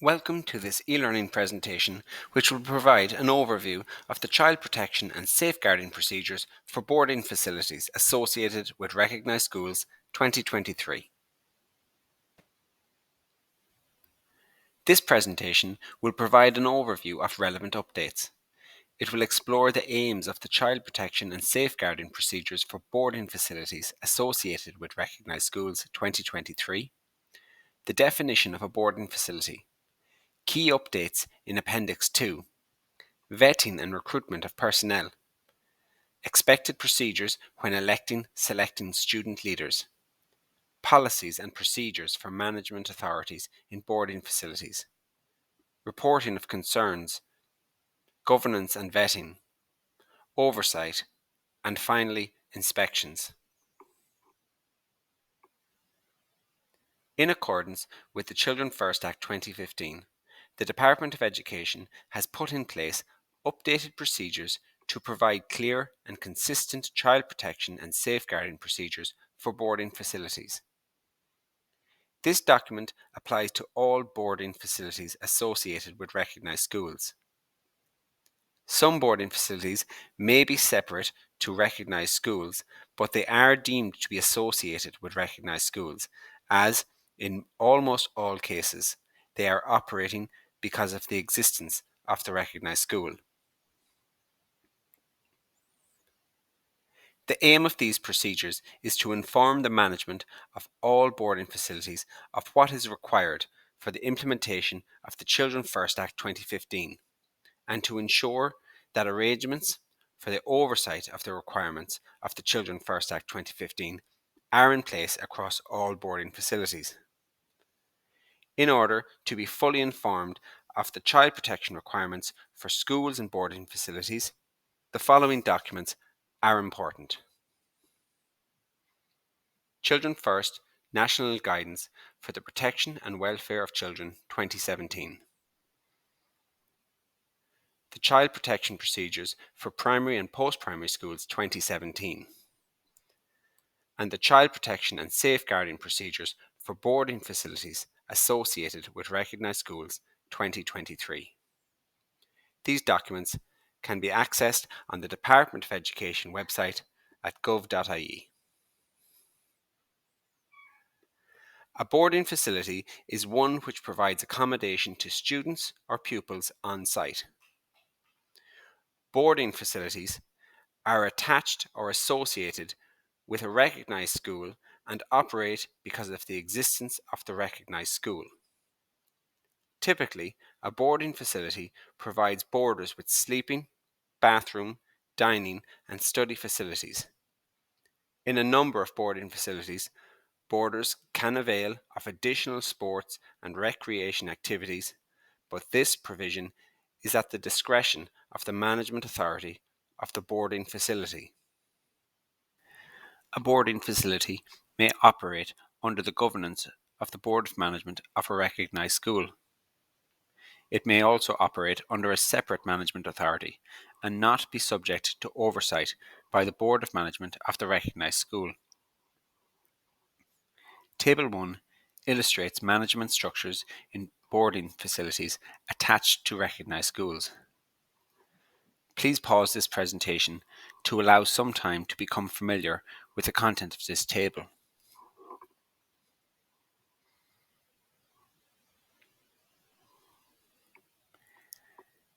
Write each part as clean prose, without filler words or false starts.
Welcome to this e-learning presentation, which will provide an overview of the child protection and safeguarding procedures for boarding facilities associated with Recognised Schools 2023. This presentation will provide an overview of relevant updates. It will explore the aims of the child protection and safeguarding procedures for boarding facilities associated with Recognised Schools 2023, the definition of a boarding facility, key updates in Appendix 2, vetting and recruitment of personnel, expected procedures when selecting student leaders, policies and procedures for management authorities in boarding facilities, reporting of concerns, governance and vetting, oversight, and finally, inspections. In accordance with the Children First Act 2015, the Department of Education has put in place updated procedures to provide clear and consistent child protection and safeguarding procedures for boarding facilities. This document applies to all boarding facilities associated with recognised schools. Some boarding facilities may be separate to recognised schools, but they are deemed to be associated with recognised schools, as in almost all cases, they are operating because of the existence of the recognised school. The aim of these procedures is to inform the management of all boarding facilities of what is required for the implementation of the Children First Act 2015, and to ensure that arrangements for the oversight of the requirements of the Children First Act 2015 are in place across all boarding facilities. In order to be fully informed of the child protection requirements for schools and boarding facilities, the following documents are important. Children First National Guidance for the Protection and Welfare of Children 2017. The Child Protection Procedures for Primary and Post-Primary Schools 2017. And the Child Protection and Safeguarding Procedures for Boarding Facilities associated with Recognised Schools 2023. These documents can be accessed on the Department of Education website at gov.ie. A boarding facility is one which provides accommodation to students or pupils on site. Boarding facilities are attached or associated with a recognised school and operate because of the existence of the recognised school. Typically, a boarding facility provides boarders with sleeping, bathroom, dining, and study facilities. In a number of boarding facilities, boarders can avail of additional sports and recreation activities, but this provision is at the discretion of the management authority of the boarding facility. A boarding facility may operate under the governance of the Board of Management of a recognised school. It may also operate under a separate management authority and not be subject to oversight by the Board of Management of the recognised school. Table 1 illustrates management structures in boarding facilities attached to recognised schools. Please pause this presentation to allow some time to become familiar with the content of this table.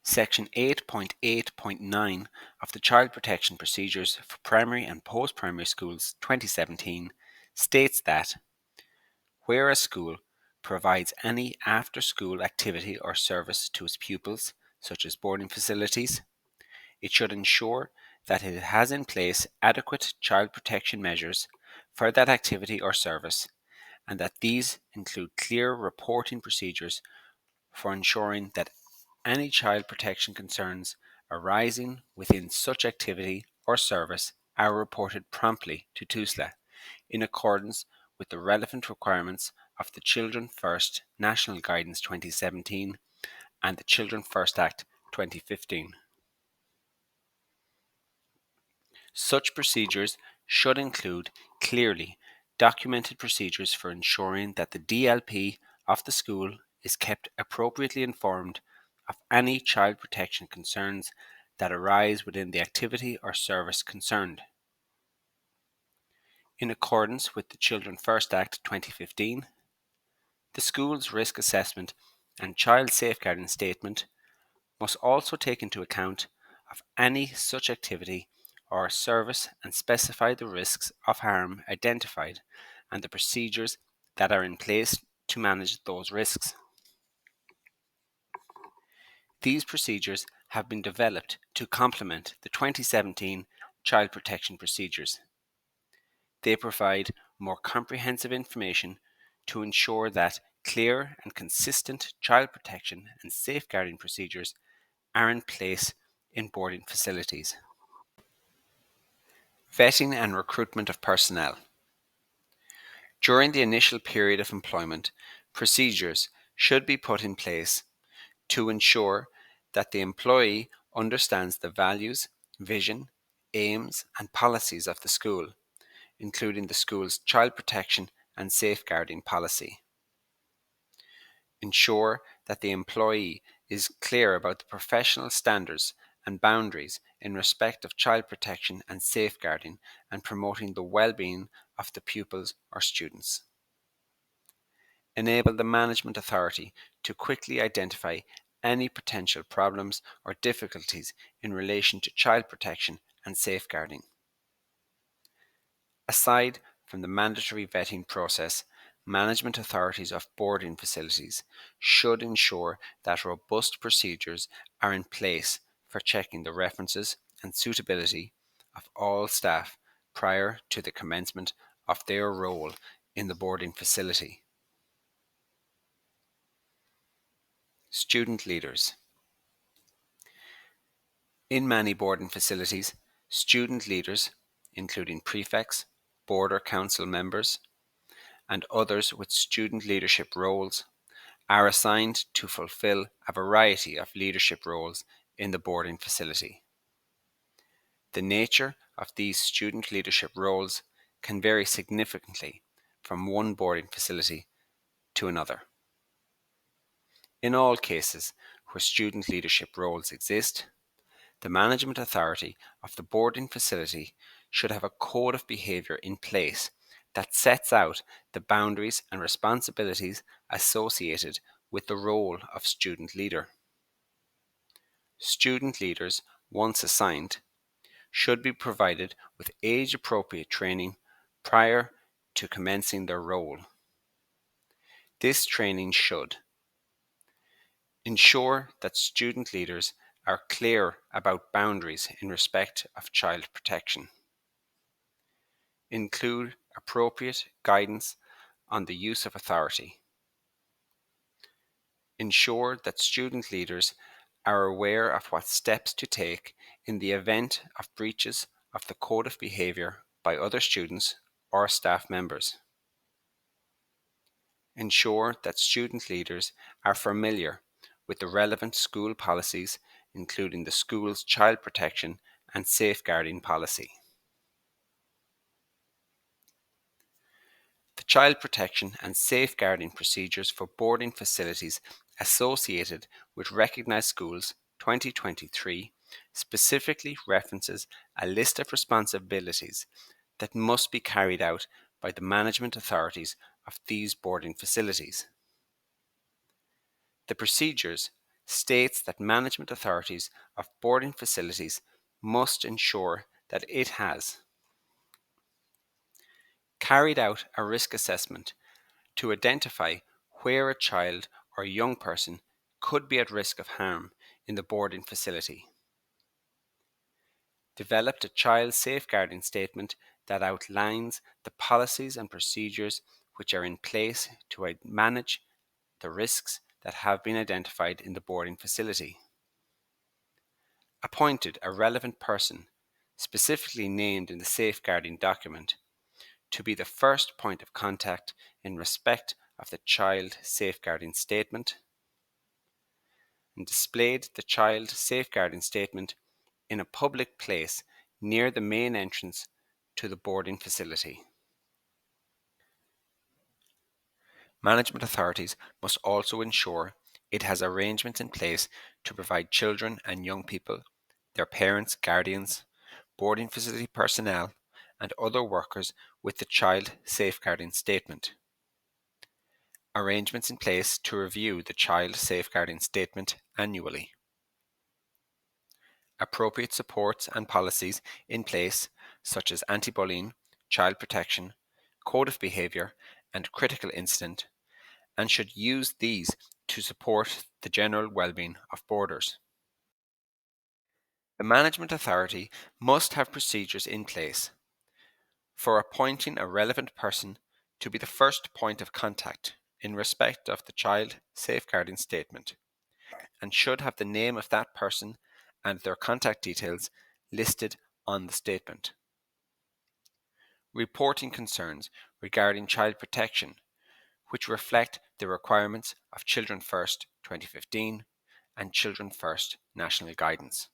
Section 8.8.9 of the Child Protection Procedures for Primary and Post-Primary Schools 2017 states that where a school provides any after-school activity or service to its pupils, such as boarding facilities, it should ensure that it has in place adequate child protection measures for that activity or service, and that these include clear reporting procedures for ensuring that any child protection concerns arising within such activity or service are reported promptly to TUSLA in accordance with the relevant requirements of the Children First National Guidance 2017 and the Children First Act 2015. Such procedures should include clearly documented procedures for ensuring that the DLP of the school is kept appropriately informed of any child protection concerns that arise within the activity or service concerned. In accordance with the Children First Act 2015, the school's risk assessment and child safeguarding statement must also take into account of any such activity or service and specify the risks of harm identified and the procedures that are in place to manage those risks. These procedures have been developed to complement the 2017 Child Protection Procedures. They provide more comprehensive information to ensure that clear and consistent child protection and safeguarding procedures are in place in boarding facilities. Vetting and recruitment of personnel. During the initial period of employment, procedures should be put in place to ensure that the employee understands the values, vision, aims, and policies of the school, including the school's child protection and safeguarding policy. Ensure that the employee is clear about the professional standards and boundaries in respect of child protection and safeguarding and promoting the well-being of the pupils or students. Enable the management authority to quickly identify any potential problems or difficulties in relation to child protection and safeguarding. Aside from the mandatory vetting process, management authorities of boarding facilities should ensure that robust procedures are in place for checking the references and suitability of all staff prior to the commencement of their role in the boarding facility. Student leaders. In many boarding facilities, student leaders, including prefects, boarder council members, and others with student leadership roles, are assigned to fulfill a variety of leadership roles in the boarding facility. The nature of these student leadership roles can vary significantly from one boarding facility to another. In all cases where student leadership roles exist, the management authority of the boarding facility should have a code of behaviour in place that sets out the boundaries and responsibilities associated with the role of student leader. Student leaders, once assigned, should be provided with age-appropriate training prior to commencing their role. This training should ensure that student leaders are clear about boundaries in respect of child protection, include appropriate guidance on the use of authority, ensure that student leaders are aware of what steps to take in the event of breaches of the code of behaviour by other students or staff members, ensure that student leaders are familiar with the relevant school policies, including the school's child protection and safeguarding policy. The child protection and safeguarding procedures for boarding facilities associated with Recognised Schools 2023 specifically references a list of responsibilities that must be carried out by the management authorities of these boarding facilities. The procedures states that management authorities of boarding facilities must ensure that it has carried out a risk assessment to identify where a child or young person could be at risk of harm in the boarding facility, developed a child safeguarding statement that outlines the policies and procedures which are in place to manage the risks that have been identified in the boarding facility, appointed a relevant person, specifically named in the safeguarding document, to be the first point of contact in respect of the child safeguarding statement, and displayed the child safeguarding statement in a public place near the main entrance to the boarding facility. Management authorities must also ensure it has arrangements in place to provide children and young people, their parents, guardians, boarding facility personnel, and other workers with the child safeguarding statement. Arrangements in place to review the child safeguarding statement annually. Appropriate supports and policies in place, such as anti-bullying, child protection, code of behaviour, and critical incident, and should use these to support the general well-being of boarders. The Management Authority must have procedures in place for appointing a relevant person to be the first point of contact in respect of the child safeguarding statement, and should have the name of that person and their contact details listed on the statement. Reporting concerns regarding child protection, which reflect the requirements of Children First 2015 and Children First National Guidance.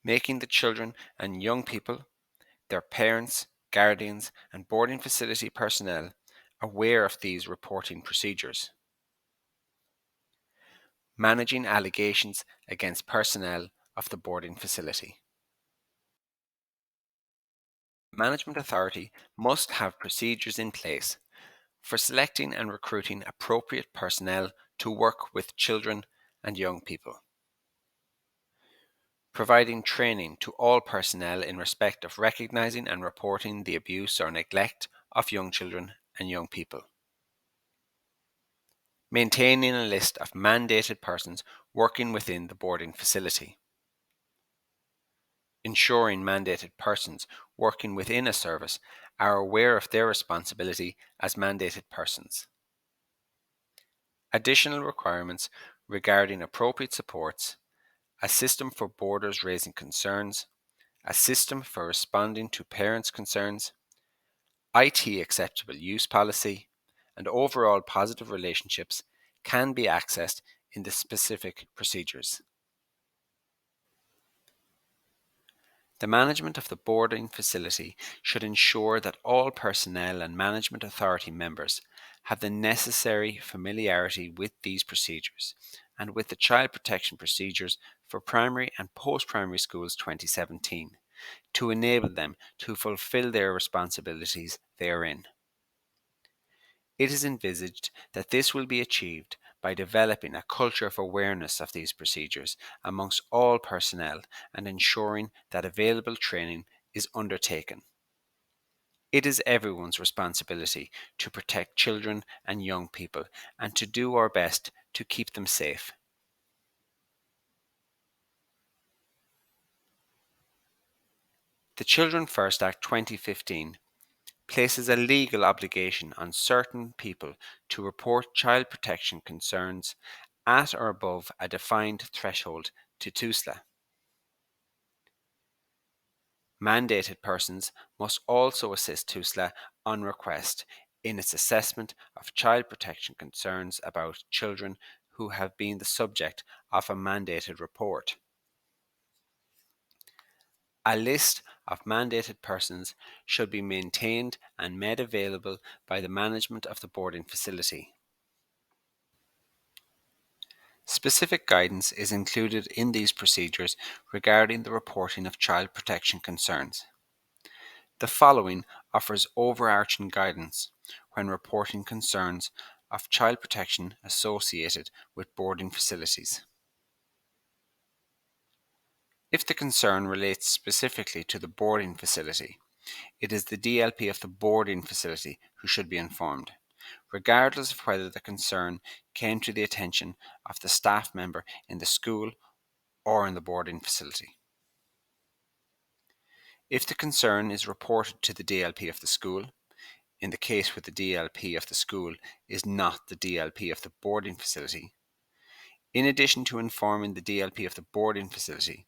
Making the children and young people, their parents, guardians, and boarding facility personnel aware of these reporting procedures. Managing allegations against personnel of the boarding facility. Management Authority must have procedures in place for selecting and recruiting appropriate personnel to work with children and young people. Providing training to all personnel in respect of recognising and reporting the abuse or neglect of young children and young people. Maintaining a list of mandated persons working within the boarding facility. Ensuring mandated persons working within a service are aware of their responsibility as mandated persons. Additional requirements regarding appropriate supports, a system for boarders raising concerns, a system for responding to parents' concerns, IT acceptable use policy, and overall positive relationships can be accessed in the specific procedures. The management of the boarding facility should ensure that all personnel and management authority members have the necessary familiarity with these procedures and with the child protection procedures for primary and post-primary schools 2017 to enable them to fulfil their responsibilities therein. It is envisaged that this will be achieved by developing a culture of awareness of these procedures amongst all personnel and ensuring that available training is undertaken. It is everyone's responsibility to protect children and young people and to do our best to keep them safe. The Children First Act 2015 places a legal obligation on certain people to report child protection concerns at or above a defined threshold to TUSLA. Mandated persons must also assist TUSLA on request in its assessment of child protection concerns about children who have been the subject of a mandated report. A list of mandated persons should be maintained and made available by the management of the boarding facility. Specific guidance is included in these procedures regarding the reporting of child protection concerns. The following offers overarching guidance when reporting concerns of child protection associated with boarding facilities. If the concern relates specifically to the boarding facility, it is the DLP of the boarding facility who should be informed, regardless of whether the concern came to the attention of the staff member in the school or in the boarding facility. If the concern is reported to the DLP of the school, in the case where the DLP of the school is not the DLP of the boarding facility, in addition to informing the DLP of the boarding facility,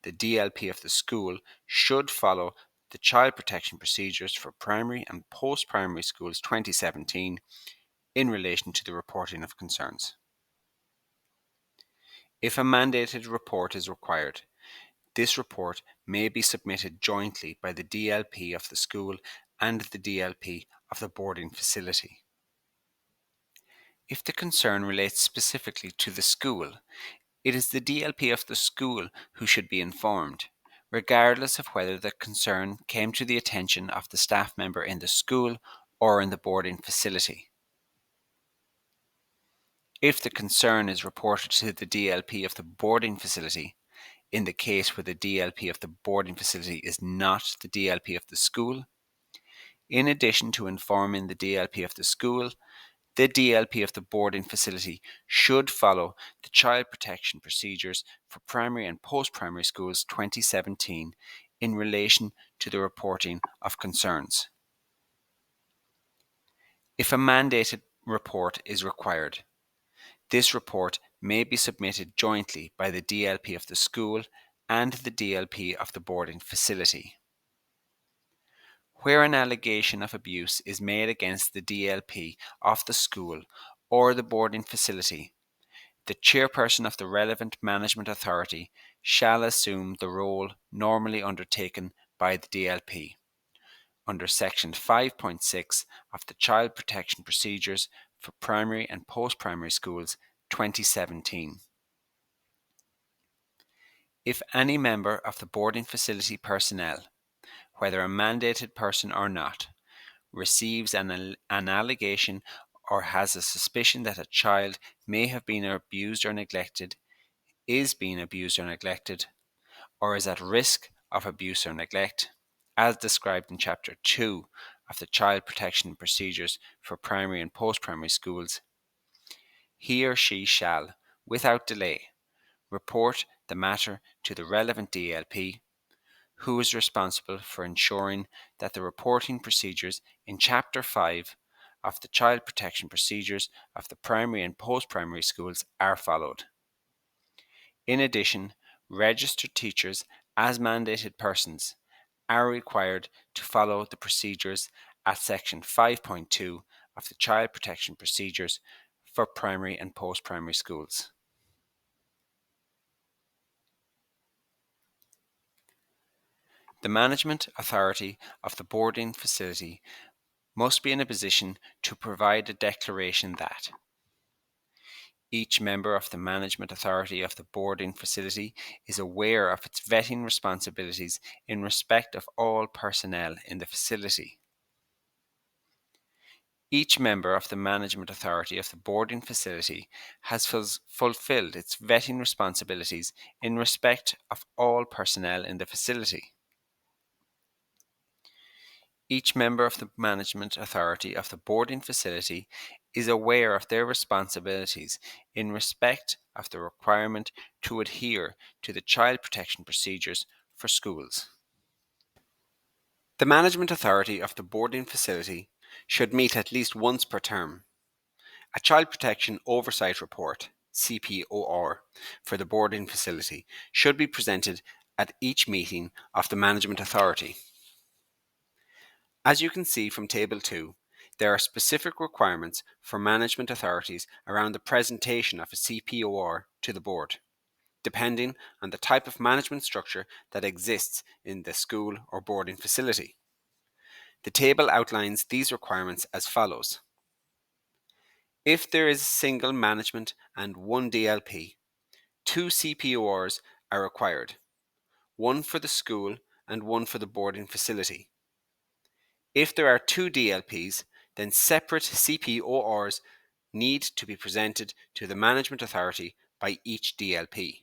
the DLP of the school should follow the child protection procedures for primary and post-primary schools 2017 in relation to the reporting of concerns. If a mandated report is required, this report may be submitted jointly by the DLP of the school and the DLP of the boarding facility. If the concern relates specifically to the school, it is the DLP of the school who should be informed, regardless of whether the concern came to the attention of the staff member in the school or in the boarding facility. If the concern is reported to the DLP of the boarding facility, in the case where the DLP of the boarding facility is not the DLP of the school, in addition to informing the DLP of the school, the DLP of the boarding facility should follow the Child Protection Procedures for Primary and Post-Primary Schools 2017 in relation to the reporting of concerns. If a mandated report is required, this report may be submitted jointly by the DLP of the school and the DLP of the boarding facility. Where an allegation of abuse is made against the DLP of the school or the boarding facility, the chairperson of the relevant management authority shall assume the role normally undertaken by the DLP under Section 5.6 of the Child Protection Procedures for Primary and Post-Primary Schools 2017. If any member of the boarding facility personnel, whether a mandated person or not, receives an allegation or has a suspicion that a child may have been abused or neglected, is being abused or neglected, or is at risk of abuse or neglect, as described in Chapter 2 of the Child Protection Procedures for Primary and Post-Primary Schools, he or she shall, without delay, report the matter to the relevant DLP, who is responsible for ensuring that the reporting procedures in Chapter 5 of the Child Protection Procedures of the Primary and Post-Primary Schools are followed. In addition, registered teachers, as mandated persons, are required to follow the procedures at Section 5.2 of the Child Protection Procedures for Primary and Post-Primary Schools. The management authority of the boarding facility must be in a position to provide a declaration that each member of the management authority of the boarding facility is aware of its vetting responsibilities in respect of all personnel in the facility. Each member of the management authority of the boarding facility has fulfilled its vetting responsibilities in respect of all personnel in the facility. Each member of the management authority of the boarding facility is aware of their responsibilities in respect of the requirement to adhere to the child protection procedures for schools. The management authority of the boarding facility should meet at least once per term. A Child Protection Oversight Report, CPOR, for the boarding facility should be presented at each meeting of the management authority. As you can see from Table 2, there are specific requirements for management authorities around the presentation of a CPOR to the board, depending on the type of management structure that exists in the school or boarding facility. The table outlines these requirements as follows. If there is a single management and one DLP, 2 CPORs are required, one for the school and one for the boarding facility. If there are 2 DLPs, then separate CPORs need to be presented to the management authority by each DLP.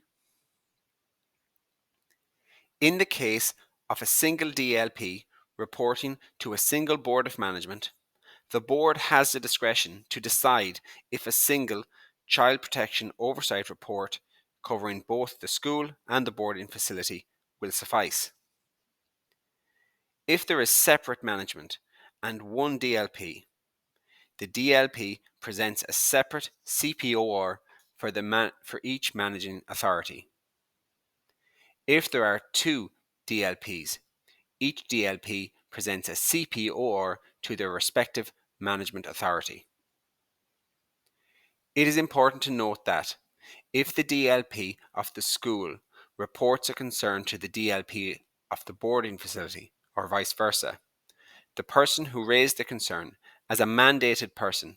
In the case of a single DLP reporting to a single board of management, the board has the discretion to decide if a single child protection oversight report covering both the school and the boarding facility will suffice. If there is separate management and one DLP, the DLP presents a separate CPOR for each managing authority. If there are 2 DLPs, each DLP presents a CPOR to their respective management authority. It is important to note that if the DLP of the school reports a concern to the DLP of the boarding facility, or vice versa, The person who raised the concern as a mandated person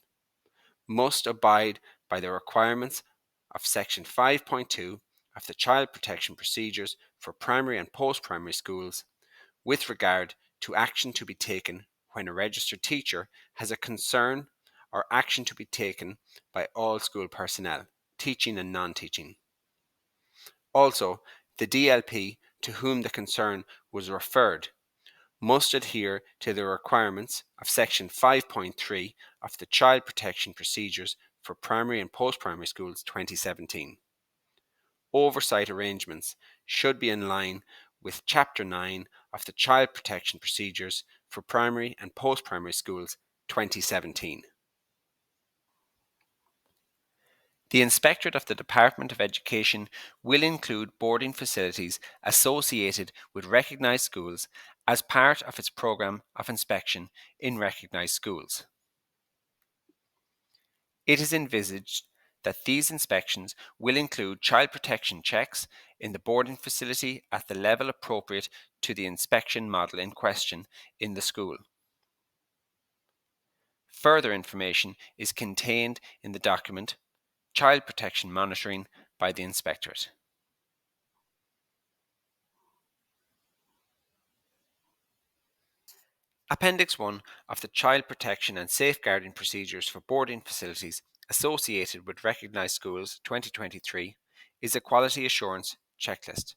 must abide by the requirements of Section 5.2 of the Child Protection Procedures for Primary and Post-Primary Schools with regard to action to be taken when a registered teacher has a concern or action to be taken by all school personnel, teaching and non-teaching. Also, the DLP to whom the concern was referred must adhere to the requirements of Section 5.3 of the Child Protection Procedures for Primary and Post-Primary Schools 2017. Oversight arrangements should be in line with Chapter 9 of the Child Protection Procedures for Primary and Post-Primary Schools 2017. The Inspectorate of the Department of Education will include boarding facilities associated with recognised schools as part of its programme of inspection in recognised schools. It is envisaged that these inspections will include child protection checks in the boarding facility at the level appropriate to the inspection model in question in the school. Further information is contained in the document Child Protection Monitoring by the Inspectorate. Appendix 1 of the Child Protection and Safeguarding Procedures for Boarding Facilities associated with Recognised Schools 2023 is a quality assurance checklist.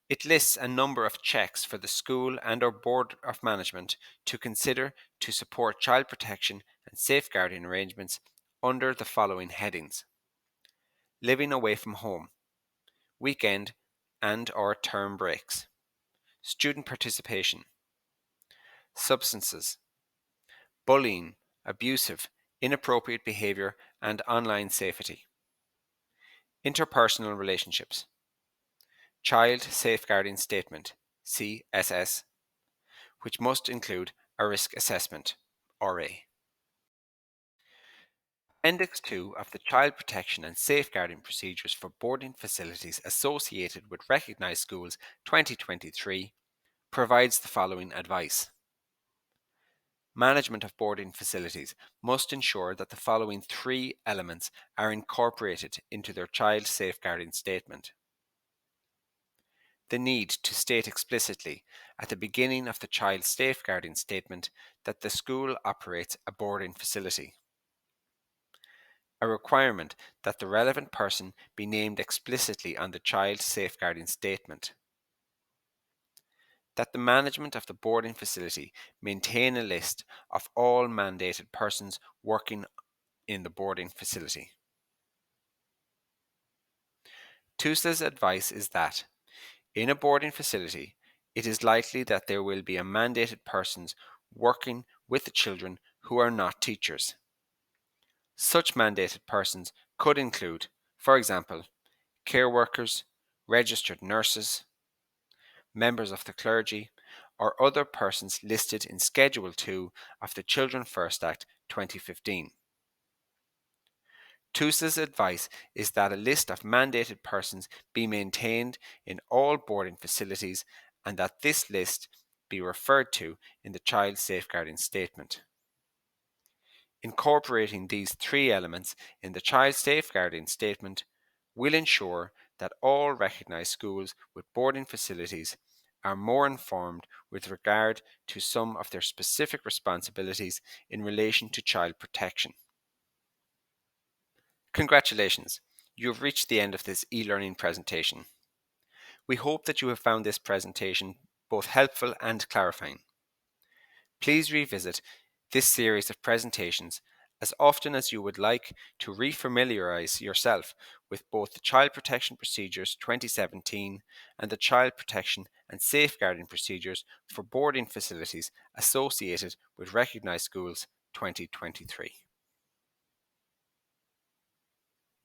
It lists a number of checks for the school and or board of management to consider to support child protection and safeguarding arrangements under the following headings: living away from home, weekend and or term breaks, student participation, substances, bullying, abusive, inappropriate behavior and online safety, interpersonal relationships, Child Safeguarding Statement, CSS, which must include a risk assessment, RA. Appendix 2 of the Child Protection and Safeguarding Procedures for Boarding Facilities associated with Recognised Schools 2023 provides the following advice. Management of boarding facilities must ensure that the following three elements are incorporated into their child safeguarding statement. The need to state explicitly at the beginning of the child safeguarding statement that the school operates a boarding facility. A requirement that the relevant person be named explicitly on the child safeguarding statement. That the management of the boarding facility maintain a list of all mandated persons working in the boarding facility. TUSLA's advice is that in a boarding facility, it is likely that there will be a mandated persons working with the children who are not teachers. Such mandated persons could include, for example, care workers, registered nurses, members of the clergy, or other persons listed in Schedule 2 of the Children First Act 2015. TUSLA's advice is that a list of mandated persons be maintained in all boarding facilities and that this list be referred to in the child safeguarding statement. Incorporating these three elements in the child safeguarding statement will ensure that all recognised schools with boarding facilities are more informed with regard to some of their specific responsibilities in relation to child protection. Congratulations, you have reached the end of this e-learning presentation. We hope that you have found this presentation both helpful and clarifying. Please revisit this series of presentations as often as you would like to refamiliarize yourself with both the Child Protection Procedures 2017 and the Child Protection and Safeguarding Procedures for Boarding Facilities associated with Recognised Schools 2023.